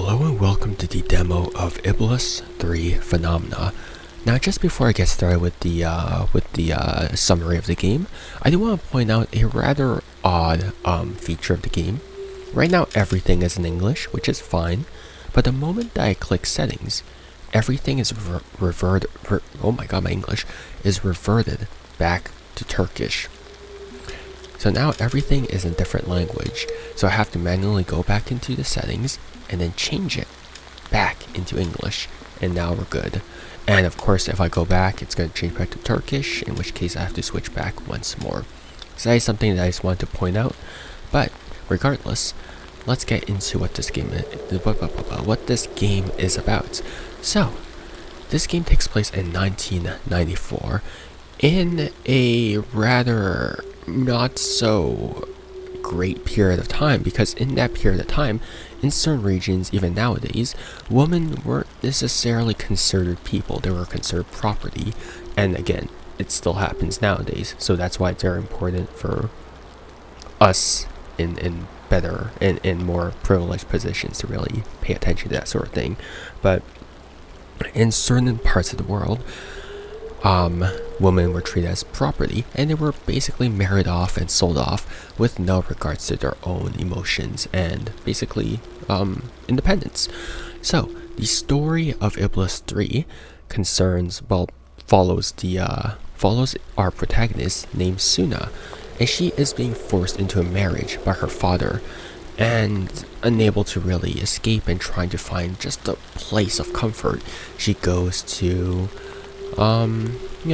Hello and welcome to the demo of Iblis 3 Phenomena. Now, just before I get started with the summary of the game, I do want to point out a rather odd feature of the game. Right now, everything is in English, which is fine, but the moment that I click settings, everything is reverted back to Turkish. So now everything is in a different language, so I have to manually go back into the settings and then change it back into English, and now we're good. And of course, if I go back, it's going to change back to Turkish, in which case I have to switch back once more. So that is something that I just wanted to point out. But regardless, let's get into what this game is about. So, this game takes place in 1994 in a rather not so great period of time, because in that period of time, in certain regions, even nowadays, women weren't necessarily considered people. They were considered property, and again, it still happens nowadays, so that's why it's very important for us in more privileged positions to really pay attention to that sort of thing. But in certain parts of the world, women were treated as property, and they were basically married off and sold off with no regards to their own emotions and basically independence. So the story of Iblis 3 follows our protagonist named Suna, and she is being forced into a marriage by her father and unable to really escape and trying to find just a place of comfort. She goes to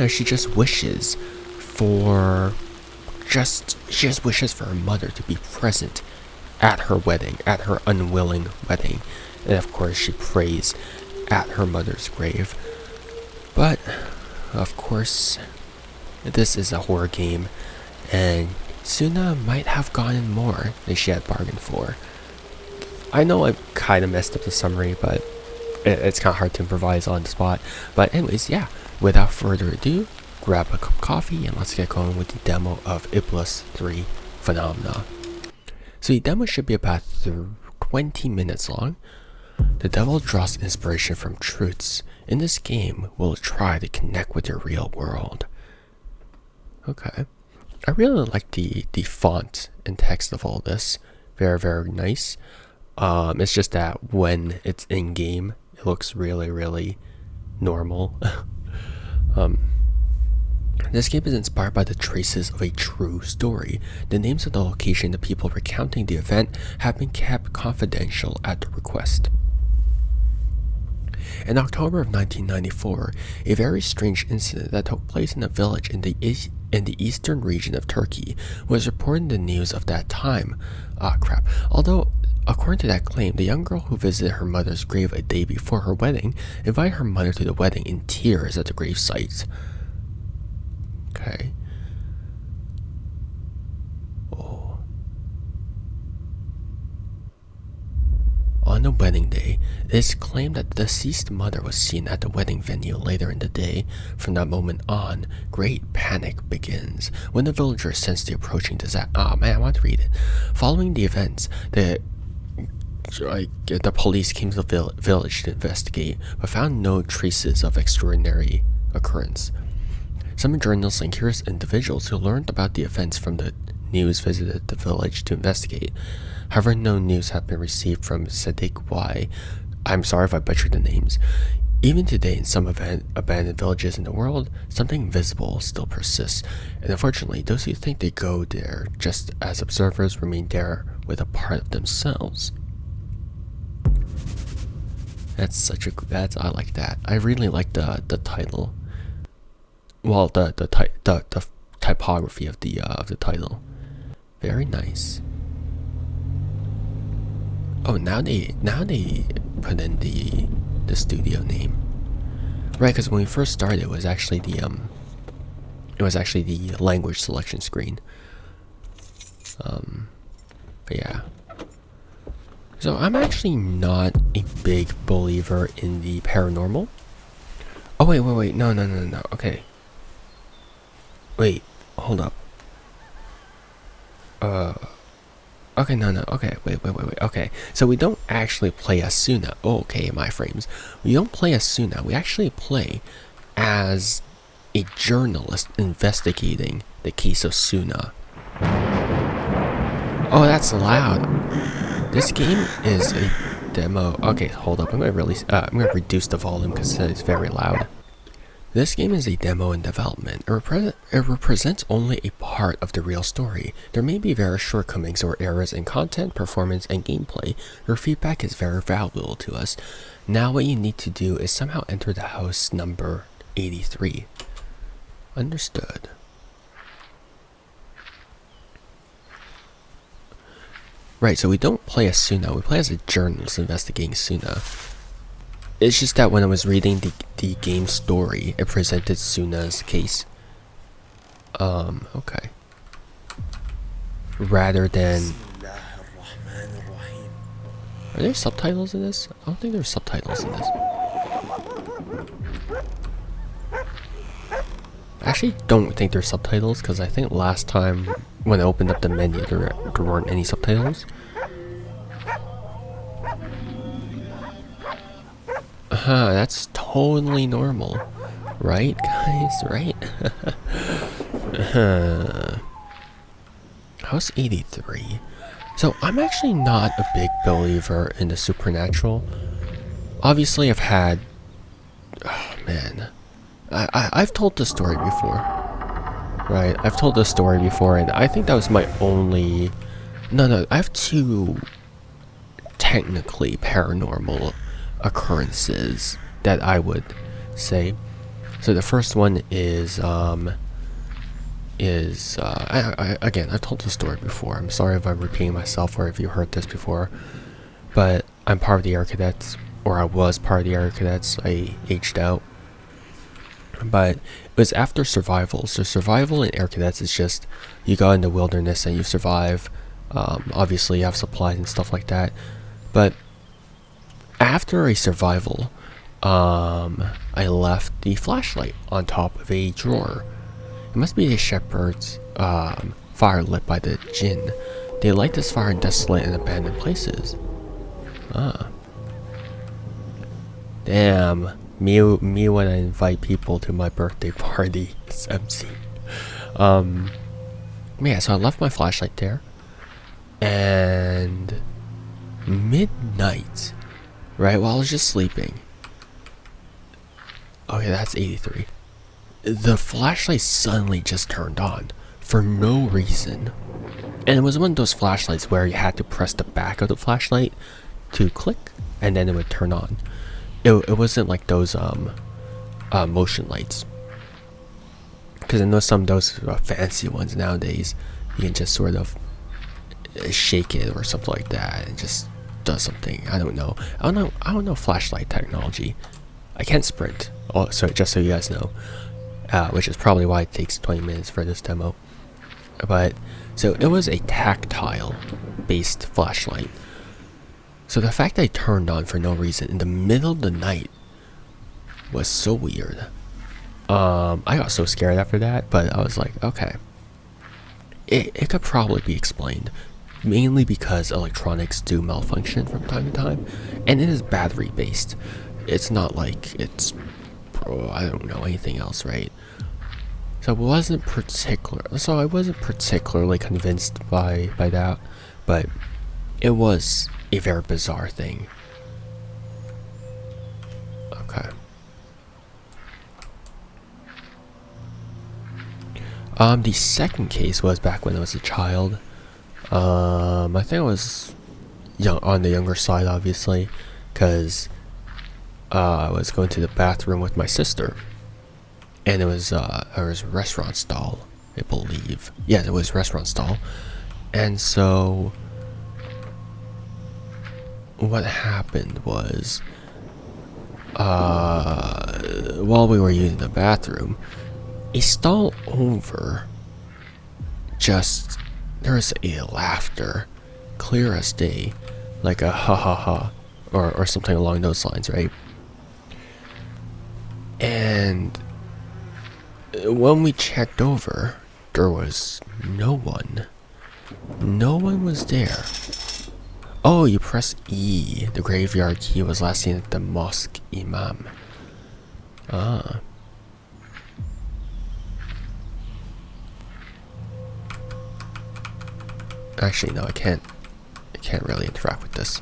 she just wishes for her mother to be present at her wedding, at her unwilling wedding. And of course she prays at her mother's grave. But of course, this is a horror game, and Suna might have gotten more than she had bargained for. I know I kind of messed up the summary, but it's kind of hard to improvise on the spot. But anyways, yeah, without further ado, grab a cup of coffee and let's get going with the demo of Iblis 3 Phenomena. So the demo should be about 20 minutes long. The devil draws inspiration from truths. In this game, will try to connect with your real world. Okay. I really like the font and text of all this. Very, very nice. It's just that when it's in game, it looks really, really normal. This game is inspired by the traces of a true story. The names of the location and the people recounting the event have been kept confidential at the request. In October of 1994, a very strange incident that took place in a village in the eastern region of Turkey was reported in the news of that time. Although, according to that claim, the young girl who visited her mother's grave a day before her wedding invited her mother to the wedding in tears at the gravesite. Okay. Oh. On the wedding day, it is claimed that the deceased mother was seen at the wedding venue later in the day. From that moment on, great panic begins when the villagers sense the approaching disaster. Oh man, I want to read it. Following the events, the police came to the village to investigate, but found no traces of extraordinary occurrence. Some journalists and curious individuals who learned about the events from the news visited the village to investigate. However, no news have been received from Sadiq Y. I'm sorry if I butchered the names. Even today, in some abandoned villages in the world, something invisible still persists, and unfortunately, those who think they go there just as observers remain there with a part of themselves. I like that. I really like the title. Well, the typography of the title. Very nice. Oh, now they put in the studio name, right? Because when we first started, it was actually the language selection screen. But yeah. So I'm actually not a big believer in the paranormal. Oh wait, no. Okay. Wait, hold up. Okay, no. Okay, wait. Okay, so we don't actually play as Suna. Oh, okay, my frames. We don't play as Suna. We actually play as a journalist investigating the case of Suna. Oh, that's loud. This game is a demo. Okay, hold up. I'm gonna reduce the volume because it's very loud. This game is a demo in development. It represents only a part of the real story. There may be various shortcomings or errors in content, performance, and gameplay. Your feedback is very valuable to us. Now what you need to do is somehow enter the house number 83. Understood. Right, so we don't play as Suna, we play as a journalist investigating Suna. It's just that when I was reading the game story, it presented Suna's case. Okay. Rather than... Are there subtitles in this? I don't think there's subtitles in this. I actually don't think there's subtitles, because I think last time when I opened up the menu, there weren't any subtitles. That's totally normal. Right, guys? Right? House 83. So, I'm actually not a big believer in the supernatural. Obviously, I've had... Oh, man. I've told this story before. Right? I've told this story before, and I think that was my only... No, I have two technically paranormal occurrences that I would say. So the first one is again, I've told the story before. I'm sorry if I'm repeating myself or if you heard this before, but I'm part of the Air Cadets, or I was part of the Air Cadets. I aged out, but it was after survival. So survival in Air Cadets is just you go in the wilderness and you survive. Obviously you have supplies and stuff like that, but after a survival, I left the flashlight on top of a drawer. It must be the shepherd's fire lit by the jinn. They light this fire in desolate and abandoned places. Damn, me when I invite people to my birthday party. It's MC. Yeah, so I left my flashlight there, and midnight. Right, while I was just sleeping. Okay, that's 83. The flashlight suddenly just turned on for no reason. And it was one of those flashlights where you had to press the back of the flashlight to click, and then it would turn on. It wasn't like those motion lights. Because I know some of those fancy ones nowadays, you can just sort of shake it or something like that and just does something. I don't know flashlight technology. I can't sprint. Oh, so just so you guys know, which is probably why it takes 20 minutes for this demo. But so it was a tactile based flashlight. So the fact that it turned on for no reason in the middle of the night was so weird. I got so scared after that, but I was like, okay, it could probably be explained. Mainly because electronics do malfunction from time to time, and it is battery based. It's not like it's, I don't know, anything else, right? So I wasn't particularly convinced by that, but it was a very bizarre thing. Okay. The second case was back when I was a child. I think I was on the younger side, obviously, because I was going to the bathroom with my sister, and it was a restaurant stall, I believe. Yeah, it was restaurant stall, and so what happened was, while we were using the bathroom, a stall over, there was a laughter, clear as day, like a ha ha ha, or something along those lines, right? And when we checked over, there was no one. No one was there. Oh, you press E. The graveyard key was last seen at the mosque imam. Ah. Actually, no, I can't really interact with this.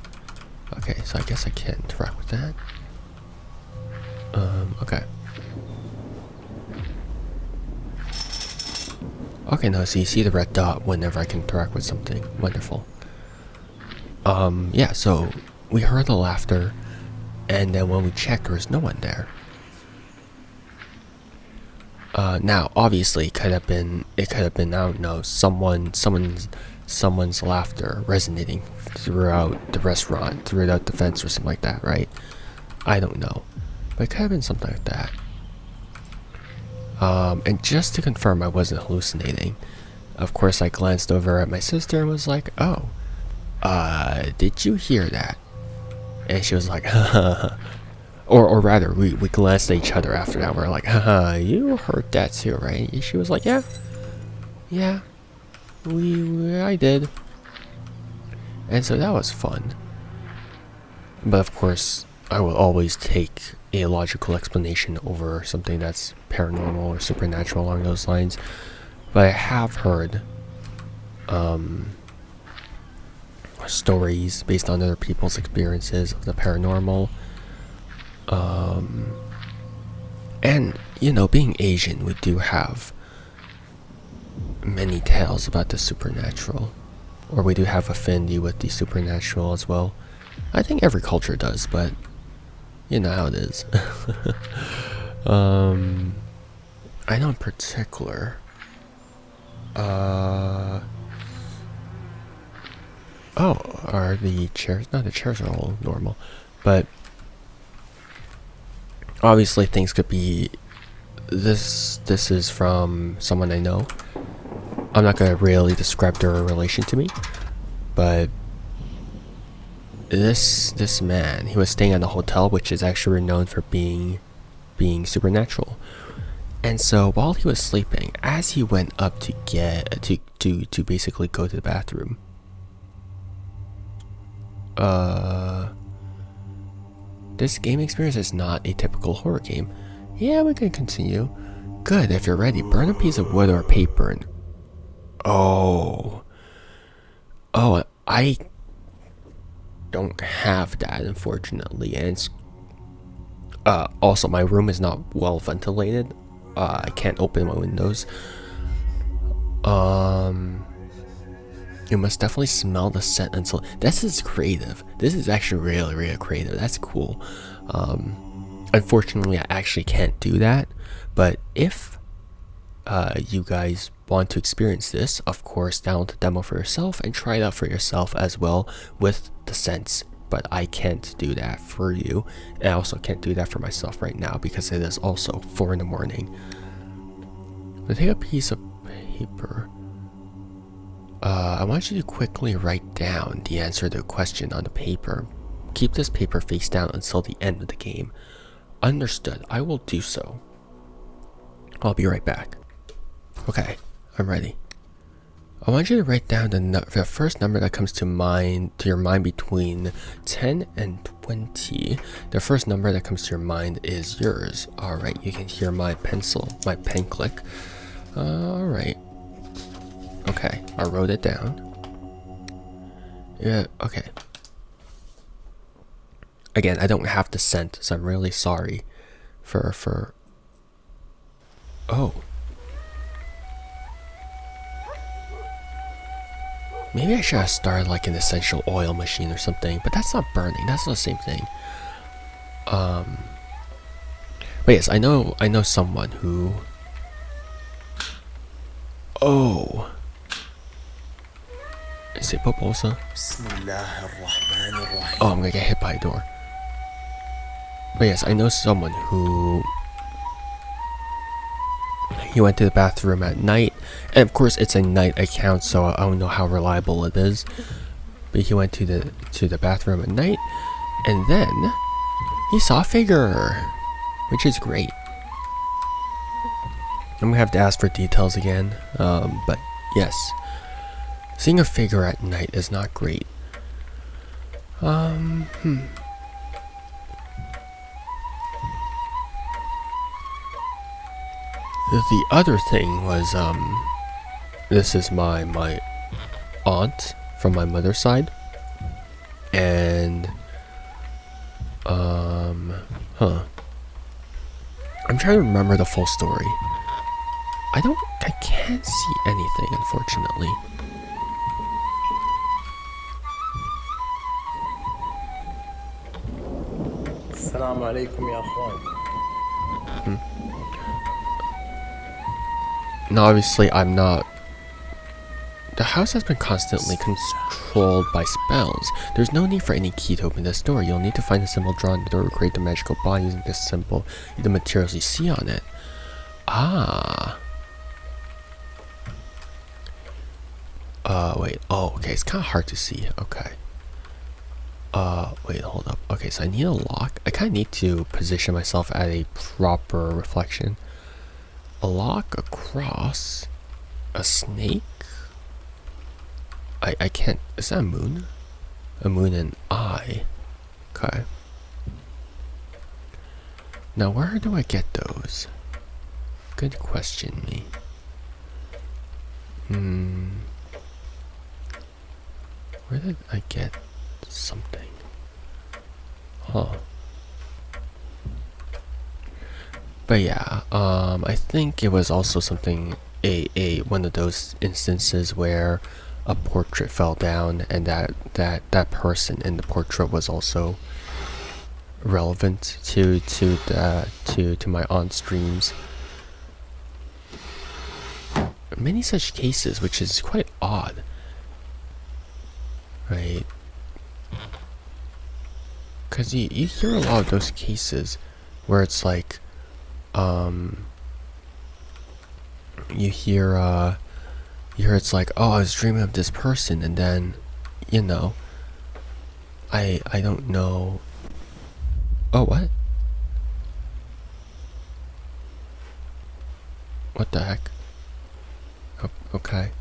Okay, so I guess I can't interact with that. Okay. Okay, no, so you see the red dot whenever I can interact with something. Wonderful. Yeah, so we heard the laughter, and then when we checked, there was no one there. Now, obviously, it could have been, I don't know, someone's laughter resonating throughout the restaurant, throughout the fence or something like that, right? I don't know, but it could have been something like that. And just to confirm I wasn't hallucinating, of course I glanced over at my sister and was like, oh, did you hear that? And she was like, or rather, we glanced at each other after that. We're like, haha, you heard that too, right? And she was like, yeah, I did. And so that was fun. But of course, I will always take a logical explanation over something that's paranormal or supernatural along those lines. But I have heard stories based on other people's experiences of the paranormal. And, you know, being Asian, we do have many tales about the supernatural. Or we do have affinity with the supernatural as well. I think every culture does, but you know how it is. I know in particular. Oh, are the chairs? No, the chairs are all normal. But obviously things could be... This is from someone I know. I'm not going to really describe their relation to me. But this man, he was staying at a hotel which is actually renowned for being supernatural. And so while he was sleeping, as he went up to get to basically go to the bathroom, this game experience is not a typical horror game. Yeah, we can continue. Good, if you're ready, burn a piece of wood or paper and... Oh, I don't have that, unfortunately, and it's also my room is not well ventilated. I can't open my windows. You must definitely smell the scent until... This is creative. This is actually really, really creative. That's cool. Unfortunately, I actually can't do that. But if you guys want to experience this, of course, download the demo for yourself and try it out for yourself as well with the scents. But I can't do that for you. And I also can't do that for myself right now because it is also 4 in the morning. But take a piece of paper. I want you to quickly write down the answer to the question on the paper. Keep this paper face down until the end of the game. Understood. I will do so. I'll be right back. Okay, I'm ready. I want you to write down the first number that comes to your mind between 10 and 20. The first number that comes to your mind is yours. Alright, you can hear my pen click. Alright. Okay, I wrote it down. Yeah, okay. Again, I don't have the scent, so I'm really sorry for... Oh. Maybe I should have started like an essential oil machine or something, but that's not burning. That's not the same thing. But yes, I know someone who... Oh. Is it Poposa? Oh, I'm gonna get hit by a door. But yes, I know someone who... He went to the bathroom at night, and of course it's a night account, so I don't know how reliable it is. But he went to the bathroom at night, and then he saw a figure, which is great. I'm gonna have to ask for details again, but yes, Seeing a figure at night is not great. The other thing was, this is my aunt from my mother's side. And, I'm trying to remember the full story. I can't see anything, unfortunately. السلام عليكم يا أخوان. Now, obviously, I'm not. The house has been constantly controlled by spells. There's no need for any key to open this door. You'll need to find a symbol drawn on the door to create the magical bond using this symbol, the materials you see on it. Ah. Wait. Oh, okay. It's kind of hard to see. Okay. Wait, hold up. Okay, so I need a lock. I kind of need to position myself at a proper reflection. A lock across a snake. I can't. Is that a moon? A moon and eye. Okay. Now, where do I get those? Good question, me. Where did I get something? Huh. But yeah, I think it was also something, one of those instances where a portrait fell down, and that person in the portrait was also relevant to my aunt's dreams. Many such cases, which is quite odd, right? Because you hear a lot of those cases where it's like, you hear it's like, oh, I was dreaming of this person, and then, you know, I don't know. Oh, what? What the heck? Oh, okay.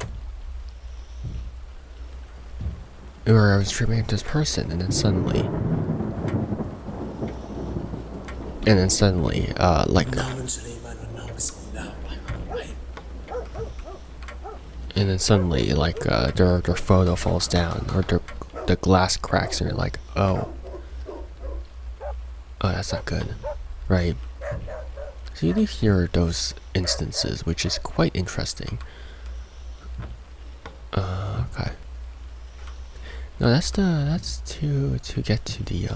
Or I was dreaming of this person, and then suddenly, like, and then suddenly, like, their photo falls down, or the glass cracks, and you're like, oh, that's not good, right? So you do hear those instances, which is quite interesting. Okay. No, that's to get to the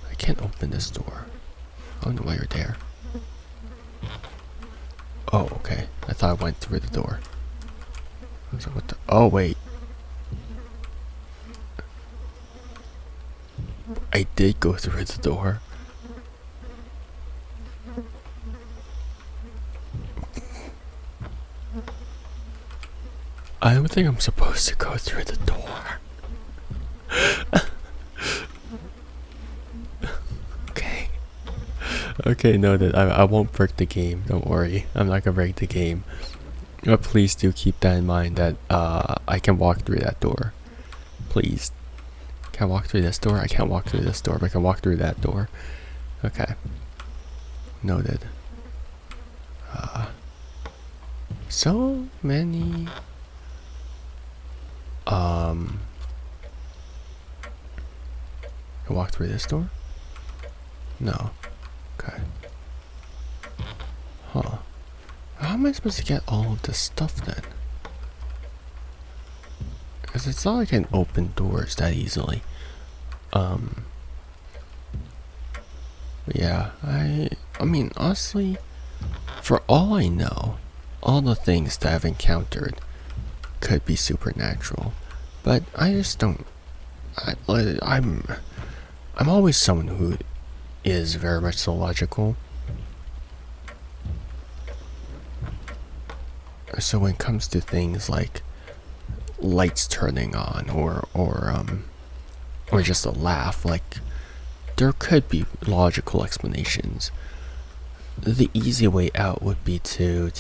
I can't open this door. I don't know why you're there. Oh, okay. I thought I went through the door. I was like, what the? Oh, wait. I did go through the door. I don't think I'm supposed to go through the door. Okay. Okay, noted. I won't break the game. Don't worry. I'm not gonna break the game. But please do keep that in mind that I can walk through that door. Please. Can I walk through this door? I can't walk through this door, but I can walk through that door. Okay. Noted. So many... Can I walk through this door? No. Okay. Huh. How am I supposed to get all of this stuff then? Because it's not like I can open doors that easily. Yeah, I mean, honestly, for all I know, all the things that I've encountered could be supernatural, but I just don't. I'm always someone who is very much so logical. So when it comes to things like lights turning on or just a laugh, like, there could be logical explanations. The easy way out would be to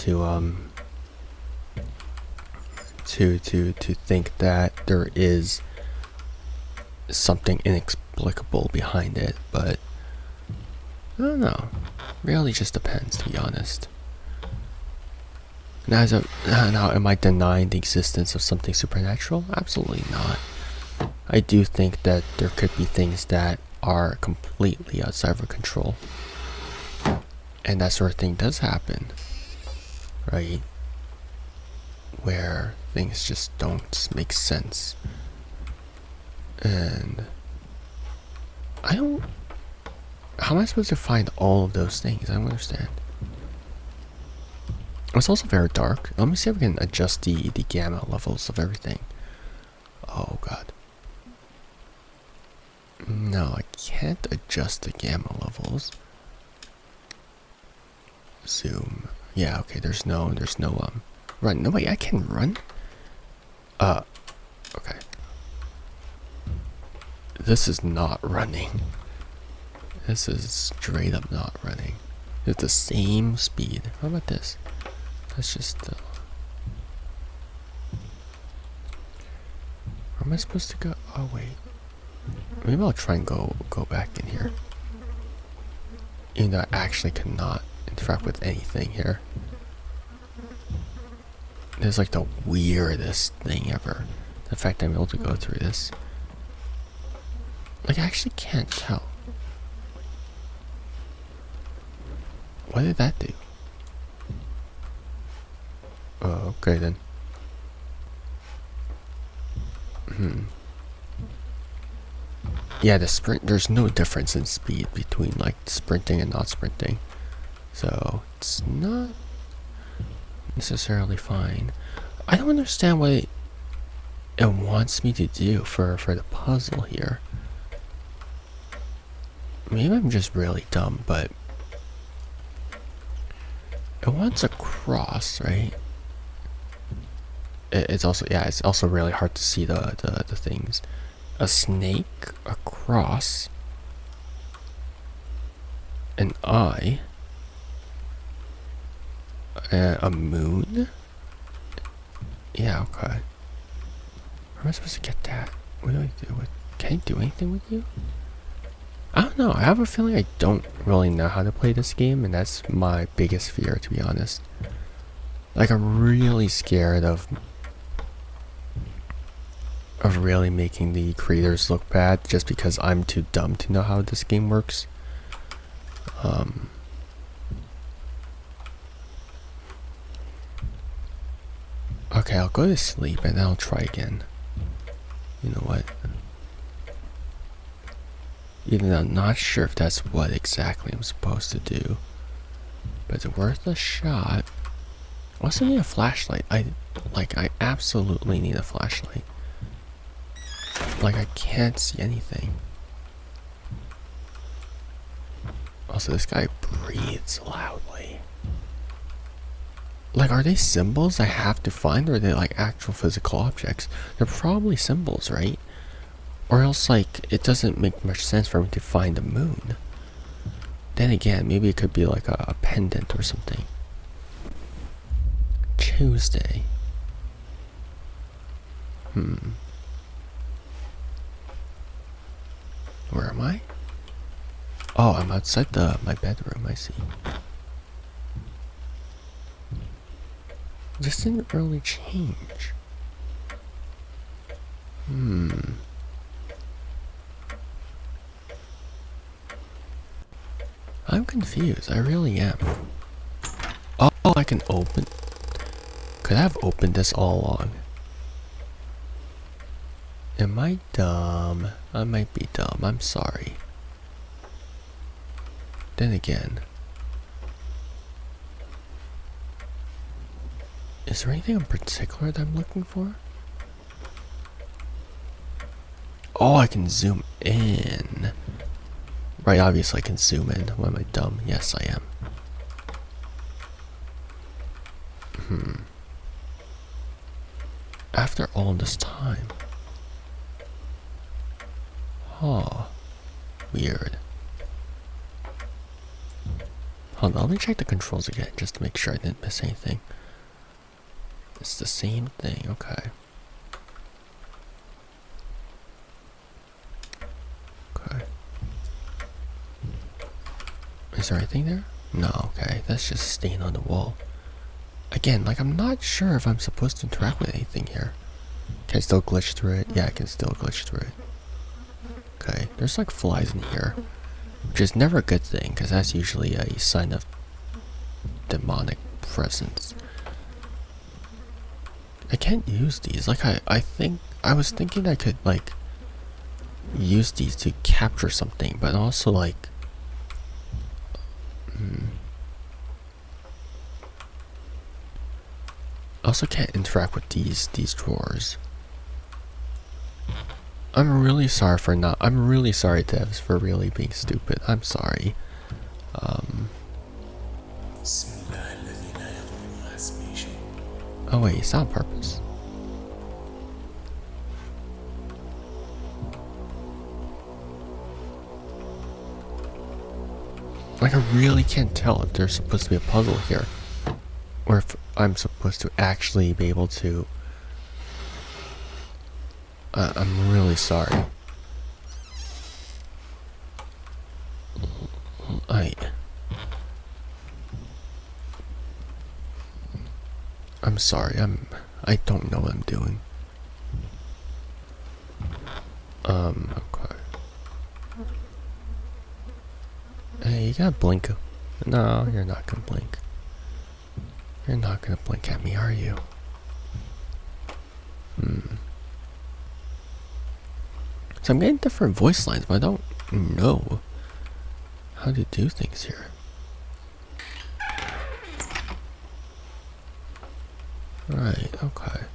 to think that there is something inexplicable behind it, but I don't know. Really just depends, to be honest. Now, am I denying the existence of something supernatural? Absolutely not. I do think that there could be things that are completely outside of our control. And that sort of thing does happen, right? Where things just don't make sense. And how am I supposed to find all of those things? I don't understand. It's also very dark. Let me see if I can adjust the gamma levels of everything. Oh god. No, I can't adjust the gamma levels. Zoom. Yeah, okay, there's no run. No wait, I can run? Okay. This is not running. This is straight up not running. It's the same speed. How about this? That's just where am I supposed to go? Oh wait. Maybe I'll try and go back in here. Even though I actually cannot interact with anything here. This is like the weirdest thing ever. The fact that I'm able to go through this. Like I actually can't tell. What did that do? Oh, okay then. Yeah, the sprint, there's no difference in speed between like sprinting and not sprinting. So it's not necessarily fine. I don't understand what it wants me to do for the puzzle here. Maybe I'm just really dumb, but it wants a cross, right? It's also, yeah, it's also really hard to see the things. A snake, a cross, an eye, a moon. Yeah, okay. Where am I supposed to get that? What do I do? Can I do anything with you? I don't know. I have a feeling I don't really know how to play this game, and that's my biggest fear, to be honest. Like, I'm really scared of really making the creators look bad just because I'm too dumb to know how this game works. Okay, I'll go to sleep and then I'll try again. You know what? Even though I'm not sure if that's what exactly I'm supposed to do, but it's worth a shot. I also need a flashlight. I absolutely need a flashlight. Like, I can't see anything. Also, this guy breathes loudly. Like, are they symbols I have to find, or are they like actual physical objects? They're probably symbols, right? Or else, like, it doesn't make much sense for me to find the moon. Then again, maybe it could be like a pendant or something. Tuesday. Where am I? Oh, I'm outside my bedroom, I see. This didn't really change. I'm confused, I really am. Oh, I can open. Could I have opened this all along? Am I dumb? I might be dumb, I'm sorry. Then again, is there anything in particular that I'm looking for? Oh, I can zoom in. Right, obviously I can zoom in. Why am I dumb? Yes, I am. After all this time. Oh, weird. Hold on, let me check the controls again just to make sure I didn't miss anything. It's the same thing, okay. Okay. Is there anything there? No, okay. That's just a stain on the wall. Again, like, I'm not sure if I'm supposed to interact with anything here. Can I still glitch through it? Yeah, I can still glitch through it. Okay, there's like flies in here, which is never a good thing, because that's usually a sign of demonic presence. I can't use these. Like, I was thinking I could, like, use these to capture something, but also, like, I also can't interact with these drawers. I'm really sorry, Devs, for really being stupid. I'm sorry. Oh wait, it's on purpose. Like, I really can't tell if there's supposed to be a puzzle here, or if I'm supposed to actually be able to. I'm really sorry. I'm sorry. I don't know what I'm doing. Okay. Hey, you gotta blink. No, you're not gonna blink. You're not gonna blink at me, are you? So I'm getting different voice lines, but I don't know how to do things here. Right, okay.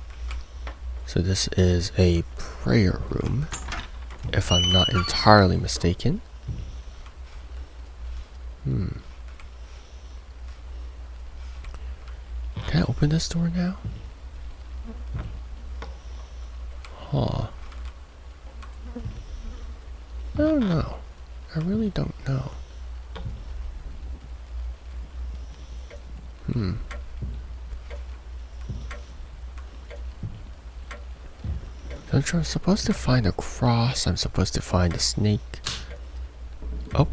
So this is a prayer room, if I'm not entirely mistaken. Can I open this door now? Huh. I don't know. I really don't know. So I'm supposed to find a cross. I'm supposed to find a snake. Oh.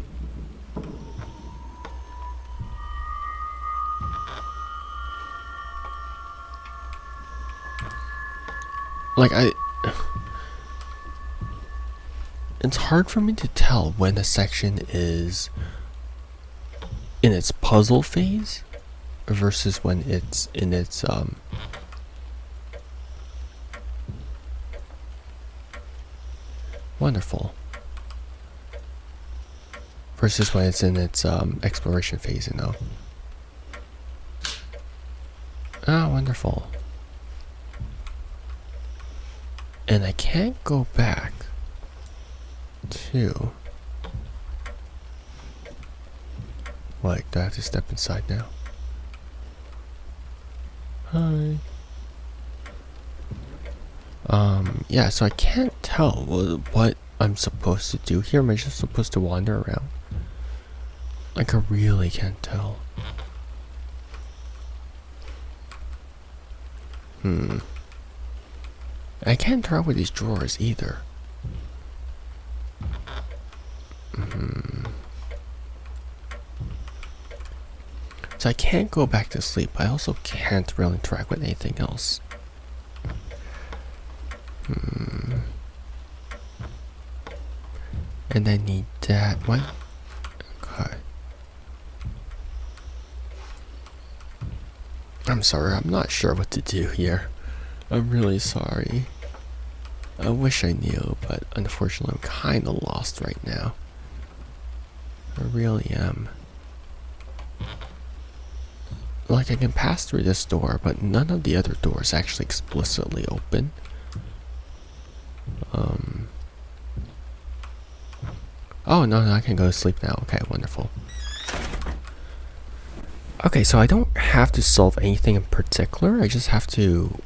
Like, it's hard for me to tell when a section is in its puzzle phase versus when it's in its wonderful versus when it's in its exploration phase, you know. Ah, wonderful. And I can't go back to, like, do I have to step inside now? Hi. Yeah, so I can't tell what I'm supposed to do here. Am I just supposed to wander around? Like, I really can't tell. I can't interact with these drawers either. So I can't go back to sleep. I also can't really interact with anything else. And I need that. What? Okay. I'm sorry, I'm not sure what to do here. I'm really sorry. I wish I knew, but unfortunately I'm kinda lost right now. I really am. Like, I can pass through this door, but none of the other doors actually explicitly open. Oh, no, I can go to sleep now. Okay, wonderful. Okay, so I don't have to solve anything in particular. I just have to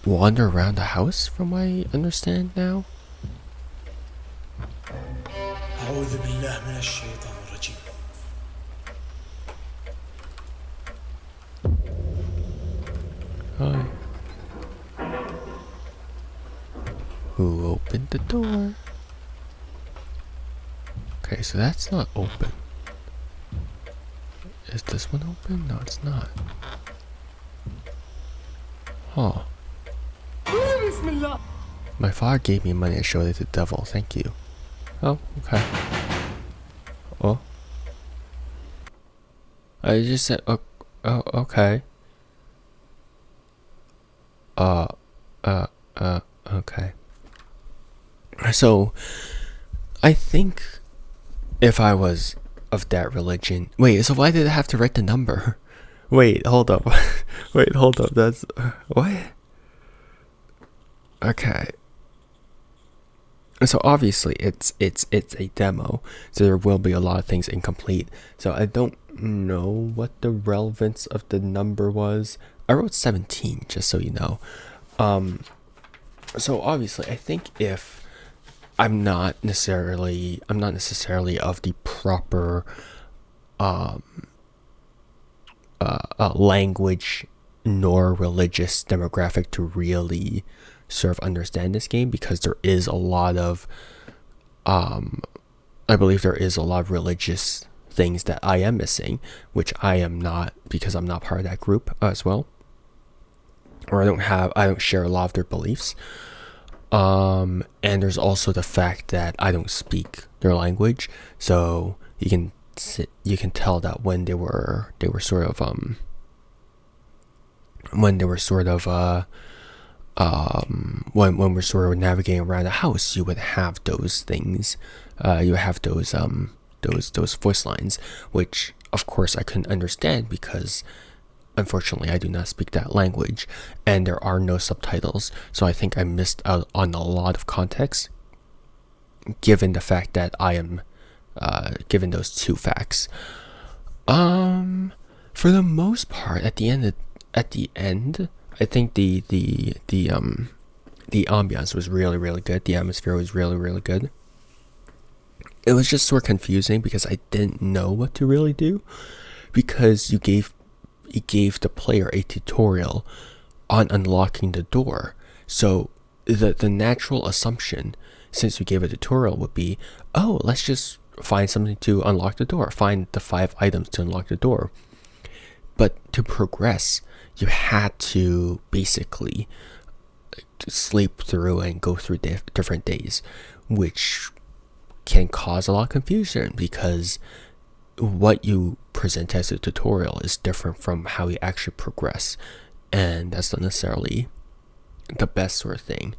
wander around the house, from what I understand now. Hi. door. Okay, so that's not open. Is this one open? No, it's not. Oh. My father gave me money to show it to the devil. Thank you. Oh, okay. Oh. I just said, oh, okay. Okay. So, I think if I was of that religion... Wait, so why did I have to write the number? Wait, hold up. Wait, hold up. That's... what? Okay. So obviously it's a demo, so there will be a lot of things incomplete. So I don't know what the relevance of the number was. I wrote 17, just so you know. So obviously I think if I'm not necessarily of the proper language nor religious demographic to really sort of understand this game, because there is a lot of I believe there is a lot of religious things that I am missing, which I am not, because I'm not part of that group as well, or I don't share a lot of their beliefs. And there's also the fact that I don't speak their language, so you can tell that when they were sort of when we're sort of navigating around the house, you would have those things. You would have those voice lines, which of course I couldn't understand because unfortunately I do not speak that language, and there are no subtitles. So I think I missed out on a lot of context, given the fact that I am given those two facts. For the most part, at the end, I think the ambiance was really, really good. The atmosphere was really, really good. It was just sort of confusing because I didn't know what to really do, because you gave the player a tutorial on unlocking the door. So the natural assumption, since you gave a tutorial, would be, oh, let's just find something to unlock the door. Find the 5 items to unlock the door. But to progress, you had to basically sleep through and go through different days, which can cause a lot of confusion because what you present as a tutorial is different from how you actually progress, and that's not necessarily the best sort of thing.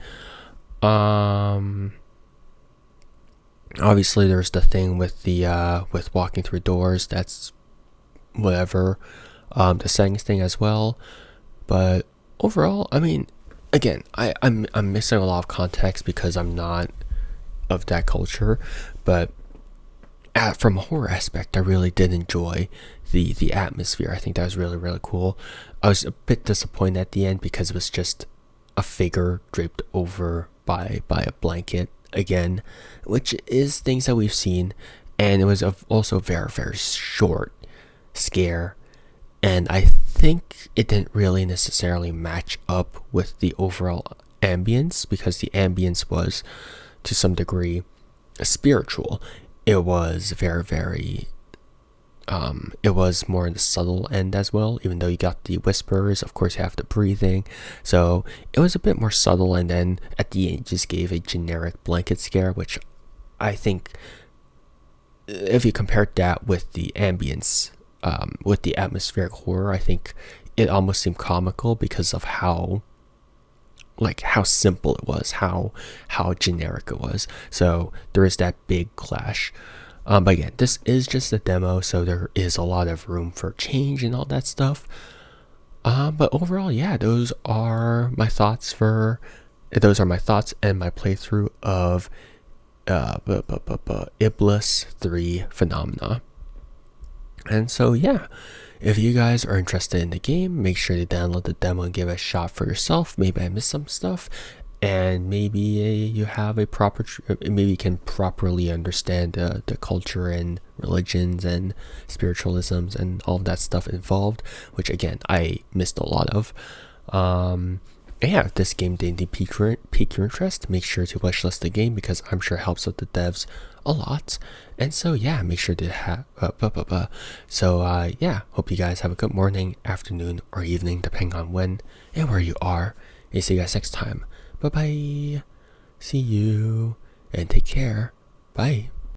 Obviously there's the thing with the with walking through doors. That's whatever. The settings thing as well, but overall, I mean, again, I'm missing a lot of context because I'm not of that culture, but from a horror aspect, I really did enjoy the atmosphere. I think that was really, really cool. I was a bit disappointed at the end because it was just a figure draped over by a blanket again, which is things that we've seen, and it was also a very, very short scare. And I think it didn't really necessarily match up with the overall ambience, because the ambience was, to some degree, spiritual. It was very, very, it was more in the subtle end as well, even though you got the whispers, of course you have the breathing. So it was a bit more subtle, and then at the end it just gave a generic blanket scare, which I think, if you compared that with the ambience, with the atmospheric horror, I think it almost seemed comical because of how simple it was, how generic it was. So there is that big clash. But again, this is just a demo, so there is a lot of room for change and all that stuff. But overall, yeah, those are my thoughts and my playthrough of Iblis 3 Phenomena. And so yeah, if you guys are interested in the game, make sure to download the demo and give it a shot for yourself. Maybe I missed some stuff, and maybe you have maybe you can properly understand the culture and religions and spiritualisms and all of that stuff involved, which again I missed a lot of. yeah, if this game didn't pique your interest, make sure to wishlist the game because I'm sure it helps with the devs a lot. And so yeah, make sure to have yeah, hope you guys have a good morning, afternoon, or evening, depending on when and where you are. And see you guys next time. Bye bye. See you and take care. Bye.